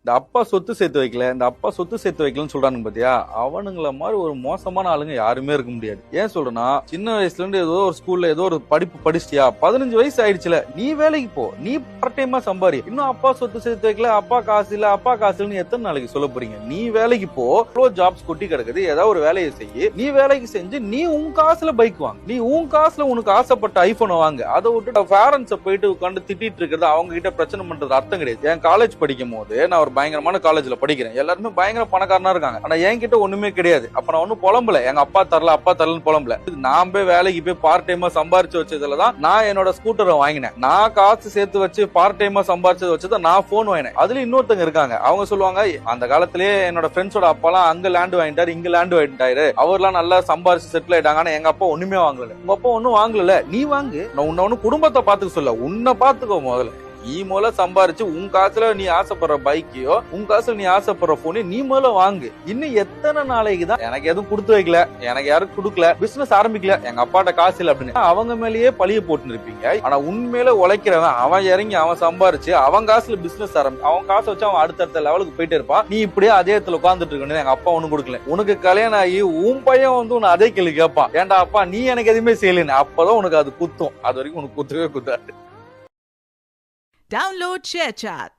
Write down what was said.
இந்த அப்பா சொத்து சேர்த்து வைக்கல, இந்த அப்பா சொத்து சேர்த்து வைக்கலன்னு சொல்றானுங்க பாத்தியா, அவனுங்கள மாதிரி ஒரு மோசமான ஆளுங்க யாருமே இருக்க முடியாது. ஏன் சொல்றேன்னா, சின்ன வயசுல இருந்து ஏதோ ஒரு ஸ்கூல்ல ஏதோ ஒரு படிப்பு படிச்சிட்டியா, 15 வயசு ஆயிடுச்சுல, நீ வேலைக்கு போ, நீ பார்ட் டைமா சம்பாரி. இன்னும் அப்பா சொத்து சேர்த்து வைக்கல, அப்பா காசு இல்ல, அப்பா காசு இல்லன்னு எத்தனை நாளைக்கு சொல்ல போறீங்க? நீ வேலைக்கு போ, ஜாப்ஸ் கொட்டி கிடக்குது, ஏதாவது ஒரு வேலையை செய்ய, நீ வேலைக்கு செஞ்சு நீ உன் காசுல பைக் வாங்க, நீ உன் காசுல உனக்கு ஆசைப்பட்ட ஐபோனை வாங்க. அதை விட்டு பேரண்ட்ஸை போயிட்டு உட்காந்து திட்டிட்டு இருக்கிறது, அவங்க கிட்ட பிரச்சனை பண்றது அர்த்தம் கிடையாது. என் காலேஜ் படிக்கும் போது நான் ஒரு பயங்கரமான காலேஜ்ல படிக்கிறேன், எல்லாருமே பயங்கர பணக்காரனா இருக்காங்க, ஆனா என்கிட்ட ஒண்ணுமே கிடையாது. அப்ப நான் ஒன்னும் புலம்பல, எங்க அப்பா தரலன்னு புலம்பல. நான் போய் வேலைக்கு போய் பார்ட் டைமா சம்பாரிச்சு வச்சதுலதான் நான் என்னோட ஸ்கூட்டரை வாங்கினேன். நான் காசு சேர்த்து வச்சு பார்ட் டைமா சம்பாரிச்சு வச்சதான் நான் போன் வாங்கினேன். அதுல இன்னொருத்தங்க இருக்காங்க, அவங்க சொல்லுவாங்க, அந்த காலத்திலேயே என்னோட ஃப்ரெண்ட்ஸோட அப்பாலாம் அங்க லேண்ட் வாங்கிட்டாரு, இங்க லேண்ட் வாங்கிட்டாரு, அவர்லாம் நல்லா சம்பாரிச்சு செட்டில் ஆயிட்டாங்க. ஆனா எங்க அப்பா ஒண்ணுமே வாங்கல. உங்க அப்பா ஒண்ணும் வாங்கல, நீ வாங்கு. நான் உன்ன ஒண்ணு குடும்பத்தை பாத்துக்க சொல்ல, உன்னை பாத்துக்கோ முதல்ல. நீ முதல்ல சம்பாரிச்சு உன் காசுல நீ ஆசைப்படுற பைக்கையோ, உன் காசுல நீ ஆசைப்படுற போனே நீ முதல்ல வாங்கு. இன்னும் எத்தனை நாளைக்கு தான் எனக்கு எதுவும் கொடுத்து வைக்கல, எனக்கு யாரும் கொடுக்கல, பிசினஸ் ஆரம்பிக்கல, எங்க அப்பாட்ட காசு இல்ல அப்படின்னு அவங்க மேலேயே பழிய போட்டு இருப்பீங்க. ஆனா உண்மையில உழைக்கிறவன், அவன் இறங்கி அவன் சம்பாரிச்சு அவன் காசுல பிசினஸ் அவன் காசை வச்சு அவன் அடுத்தடுத்த லெவலுக்கு போயிட்டே இருப்பான். நீ இப்படியே அதே இடத்துல உட்கார்ந்துட்டு இருக்கணும். எங்க அப்பா ஒண்ணு கொடுக்கல. உனக்கு கல்யாணம் ஆகி உன் பையன் வந்து உன்னை அதே கேள்வி கேட்பான், ஏன்டா அப்பா நீ எனக்கு எதுவுமே செய்யலன்னு. அப்பதான் உனக்கு அது குத்தும், அது வரைக்கும் உனக்கு குத்தவே குத்தாது. Download ShareChat.